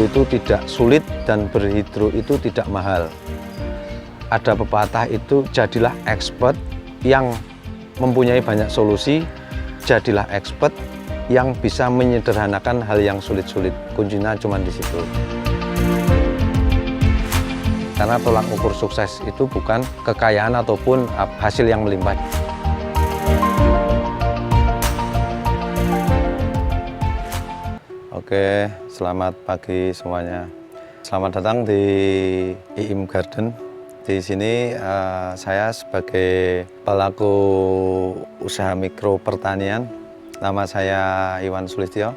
berhidro itu tidak sulit dan berhidro itu tidak mahal. Ada pepatah itu, jadilah expert yang mempunyai banyak solusi, jadilah expert yang bisa menyederhanakan hal yang sulit-sulit. Kuncinya cuma di situ. Karena tolak ukur sukses itu bukan kekayaan ataupun hasil yang melimpah. Oke, selamat pagi semuanya. Selamat datang di IIM Garden. Di sini saya sebagai pelaku usaha mikro pertanian. Nama saya Iwan Sulistyo.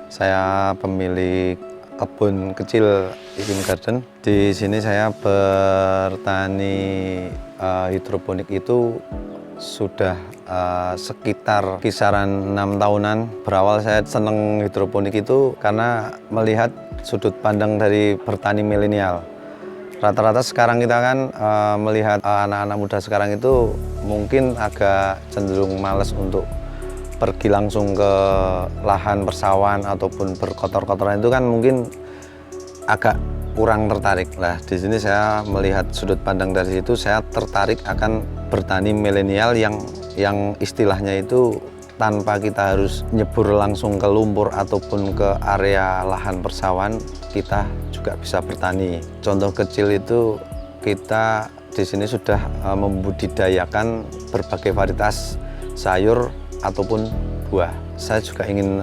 Saya pemilik kebun kecil IIM Garden. Di sini saya bertani hidroponik itu sudah sekitar kisaran 6 tahunan. Berawal saya seneng hidroponik itu karena melihat sudut pandang dari petani milenial. Rata-rata sekarang kita kan melihat anak-anak muda sekarang itu mungkin agak cenderung malas untuk pergi langsung ke lahan persawahan ataupun berkotor-kotoran, itu kan mungkin agak kurang tertarik. Nah, di sini saya melihat sudut pandang dari situ, saya tertarik akan bertani milenial yang istilahnya itu tanpa kita harus nyebur langsung ke lumpur ataupun ke area lahan persawahan, kita juga bisa bertani. Contoh kecil itu kita di sini sudah membudidayakan berbagai varietas sayur ataupun buah. Saya juga ingin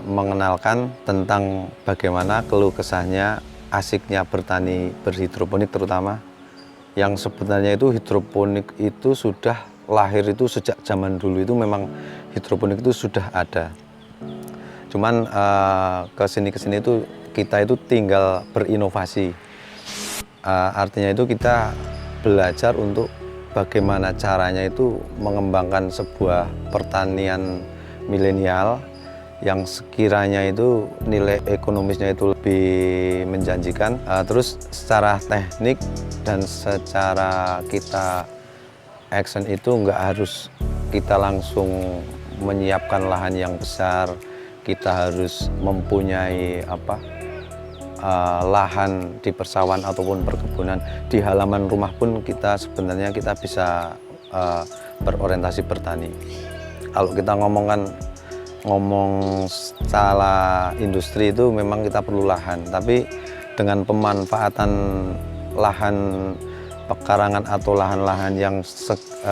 mengenalkan tentang bagaimana keluh kesahnya asiknya bertani berhidroponik, terutama yang sebenarnya itu hidroponik itu sudah lahir itu sejak zaman dulu, itu memang hidroponik itu sudah ada. Cuman kesini itu kita itu tinggal berinovasi. Artinya itu kita belajar untuk bagaimana caranya itu mengembangkan sebuah pertanian milenial yang sekiranya itu nilai ekonomisnya itu lebih menjanjikan. Terus secara teknik dan secara kita action itu nggak harus kita langsung menyiapkan lahan yang besar, kita harus mempunyai lahan di persawahan ataupun perkebunan. Di halaman rumah pun kita sebenarnya kita bisa berorientasi bertani. Kalau kita ngomong secara industri itu memang kita perlu lahan, tapi dengan pemanfaatan lahan pekarangan atau lahan-lahan yang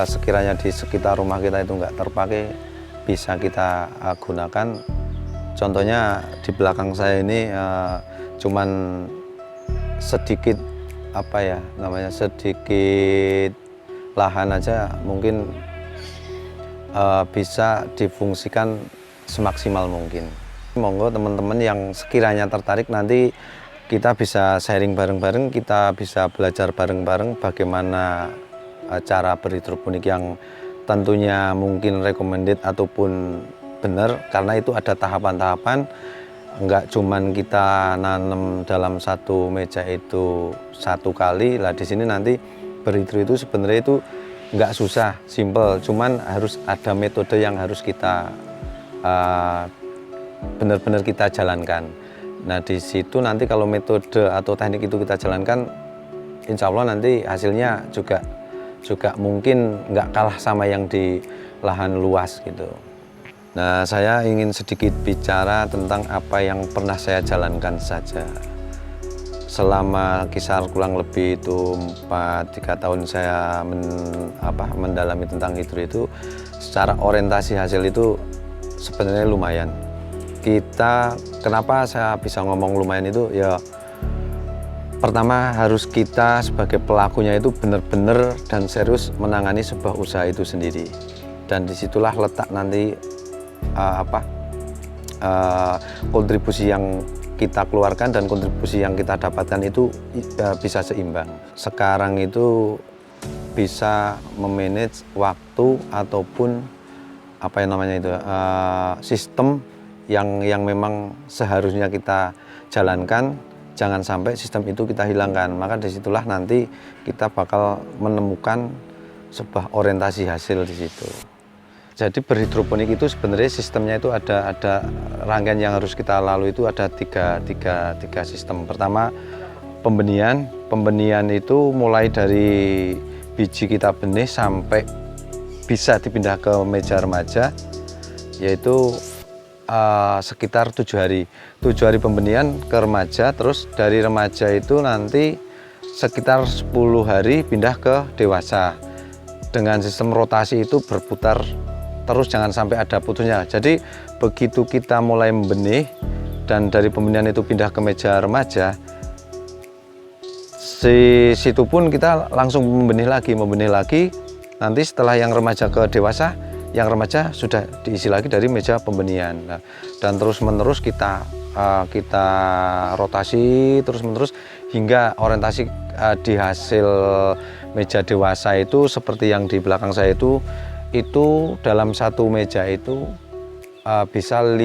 sekiranya di sekitar rumah kita itu nggak terpakai, bisa kita gunakan. Contohnya di belakang saya ini cuman sedikit sedikit lahan aja mungkin bisa difungsikan semaksimal mungkin. Monggo teman-teman yang sekiranya tertarik, nanti kita bisa sharing bareng-bareng, kita bisa belajar bareng-bareng bagaimana cara berhidroponik yang tentunya mungkin recommended ataupun benar, karena itu ada tahapan-tahapan. Enggak cuman kita nanam dalam satu meja itu satu kali. Lah di sini nanti berhidro itu sebenarnya itu enggak susah, simple, cuman harus ada metode yang harus kita benar-benar kita jalankan. Nah di situ nanti kalau metode atau teknik itu kita jalankan, insya Allah nanti hasilnya juga mungkin nggak kalah sama yang di lahan luas gitu. Nah saya ingin sedikit bicara tentang apa yang pernah saya jalankan saja. Selama kisar kurang lebih itu 3 tahun saya mendalami tentang hidro itu, secara orientasi hasil itu sebenarnya lumayan. Kenapa saya bisa ngomong lumayan itu, ya pertama harus kita sebagai pelakunya itu benar-benar dan serius menangani sebuah usaha itu sendiri. Dan disitulah letak nanti kontribusi yang kita keluarkan dan kontribusi yang kita dapatkan itu bisa seimbang. Sekarang itu bisa memanage waktu ataupun sistem yang memang seharusnya kita jalankan, jangan sampai sistem itu kita hilangkan. Maka disitulah nanti kita bakal menemukan sebuah orientasi hasil di situ. Jadi berhidroponik itu sebenarnya sistemnya itu ada rangkaian yang harus kita lalui, itu ada tiga sistem. Pertama pembenihan. Pembenihan itu mulai dari biji kita benih sampai bisa dipindah ke meja remaja, yaitu sekitar 7 hari. 7 hari pembenihan ke remaja, terus dari remaja itu nanti sekitar 10 hari pindah ke dewasa. Dengan sistem rotasi itu berputar terus, jangan sampai ada putusnya. Jadi begitu kita mulai membenih dan dari pembenihan itu pindah ke meja remaja, di situ pun kita langsung membenih lagi. Nanti setelah yang remaja ke dewasa, yang remaja sudah diisi lagi dari meja pembenihan. Nah, dan terus menerus kita rotasi terus menerus hingga orientasi di hasil meja dewasa itu seperti yang di belakang saya itu dalam satu meja itu bisa 5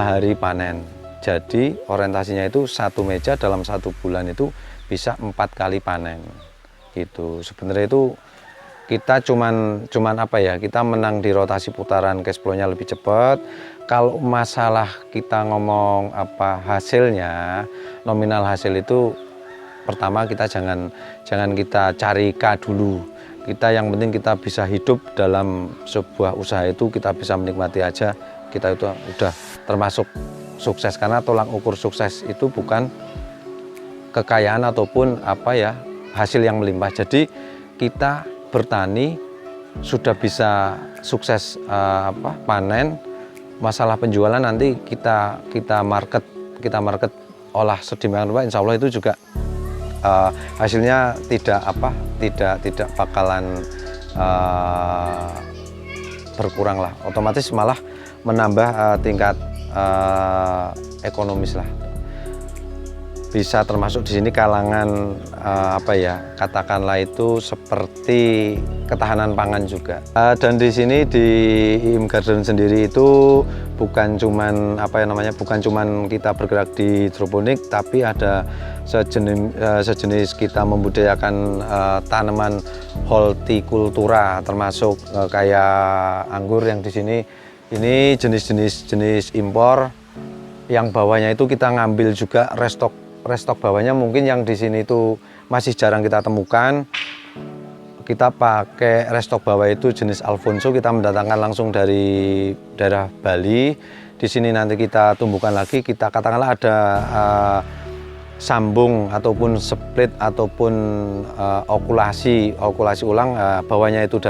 hari panen. Jadi orientasinya itu satu meja dalam 1 bulan itu bisa 4 kali panen. Gitu. Sebenarnya itu kita cuman kita menang di rotasi putaran, cash flow-nya lebih cepat. Kalau masalah kita ngomong hasilnya, nominal hasil itu pertama kita jangan kita cari K dulu. Kita yang penting kita bisa hidup dalam sebuah usaha itu, kita bisa menikmati aja, kita itu udah termasuk sukses. Karena tolak ukur sukses itu bukan kekayaan ataupun hasil yang melimpah. Jadi kita bertani sudah bisa sukses panen, masalah penjualan nanti kita market olah sedemikian rupa, insya Allah itu juga hasilnya tidak bakalan berkurang lah, otomatis malah menambah tingkat ekonomis lah. Bisa termasuk di sini kalangan katakanlah itu seperti ketahanan pangan juga. Dan di sini di IIM Garden sendiri itu bukan cuman kita bergerak di hidroponik, tapi ada sejenis kita membudidayakan tanaman hortikultura, termasuk kayak anggur yang di sini ini jenis impor yang bawahnya itu kita ngambil juga restock bawahnya, mungkin yang di sini itu masih jarang kita temukan. Kita pakai restock bawah itu jenis Alfonso, kita mendatangkan langsung dari daerah Bali. Di sini nanti kita tumbuhkan lagi, kita katakanlah ada sambung ataupun split ataupun okulasi ulang, bawahnya itu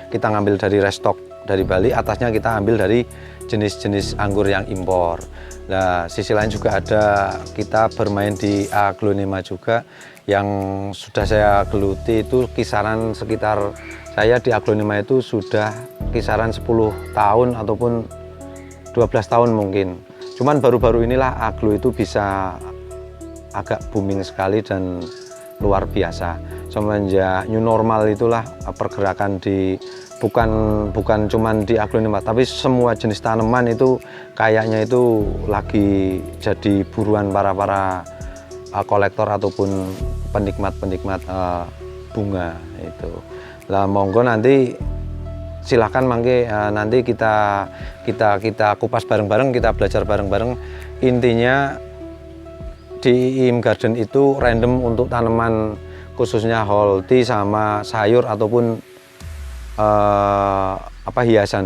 kita ngambil dari restock dari Bali, atasnya kita ambil dari jenis-jenis anggur yang impor. Nah, sisi lain juga ada kita bermain di aglonema juga, yang sudah saya geluti itu kisaran sekitar, saya di aglonema itu sudah kisaran 10 tahun ataupun 12 tahun mungkin. Cuman baru-baru inilah aglo itu bisa agak booming sekali dan luar biasa. Semenjak new normal itulah pergerakan bukan cuman di aglonema, tapi semua jenis tanaman itu kayaknya itu lagi jadi buruan para kolektor ataupun penikmat bunga itu. Lah monggo nanti silahkan nanti kita kupas bareng-bareng, kita belajar bareng-bareng. Intinya di IIM Garden itu random untuk tanaman khususnya holti sama sayur ataupun hiasan.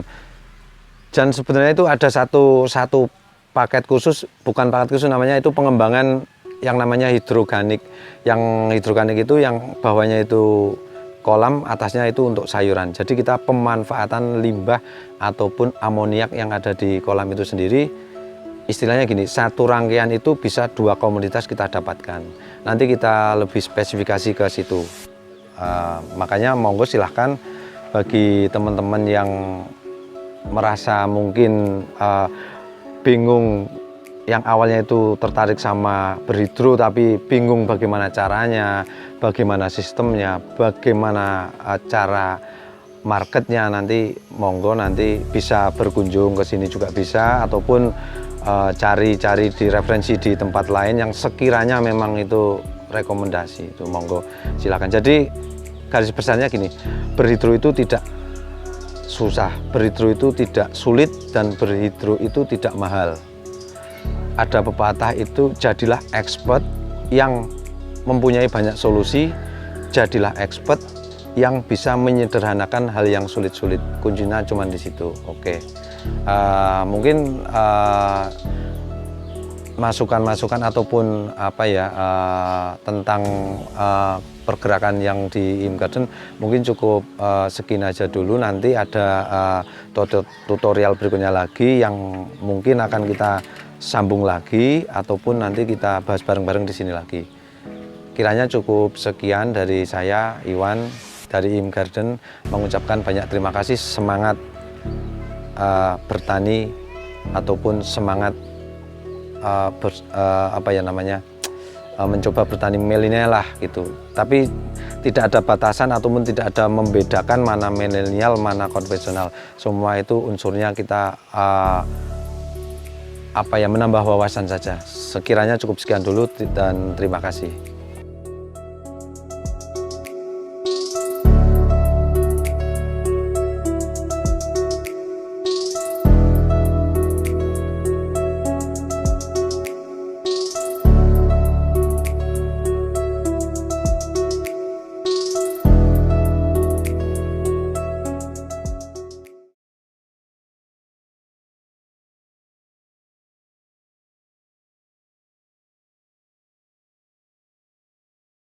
Dan sebenarnya itu ada satu paket khusus, bukan paket khusus namanya, itu pengembangan yang namanya hidroganik. Yang hidroganik itu yang bawahnya itu kolam, atasnya itu untuk sayuran. Jadi kita pemanfaatan limbah ataupun amoniak yang ada di kolam itu sendiri. Istilahnya gini, satu rangkaian itu bisa 2 komoditas kita dapatkan. Nanti kita lebih spesifikasi ke situ. Makanya monggo silahkan bagi teman-teman yang merasa mungkin bingung, yang awalnya itu tertarik sama berhidro tapi bingung bagaimana caranya, bagaimana sistemnya, bagaimana cara marketnya, nanti monggo nanti bisa berkunjung ke sini juga bisa, ataupun cari-cari di referensi di tempat lain yang sekiranya memang itu rekomendasi, itu monggo silakan. Jadi garis besarnya gini, berhidro itu tidak susah, berhidro itu tidak sulit, dan berhidro itu tidak mahal. Ada pepatah itu, jadilah expert yang mempunyai banyak solusi, jadilah expert yang bisa menyederhanakan hal yang sulit-sulit. Kuncinya cuma di situ. Oke. Mungkin masukan-masukan ataupun tentang pergerakan yang di IIM Garden mungkin cukup segini aja dulu. Nanti ada tutorial berikutnya lagi yang mungkin akan kita sambung lagi, ataupun nanti kita bahas bareng-bareng di sini lagi. Kiranya cukup sekian dari saya, Iwan, dari IIM Garden, mengucapkan banyak terima kasih. Semangat bertani ataupun semangat mencoba bertani milenial lah gitu. Tapi tidak ada batasan ataupun tidak ada membedakan mana milenial, mana konvensional. Semua itu unsurnya kita menambah wawasan saja. Sekiranya cukup sekian dulu dan terima kasih.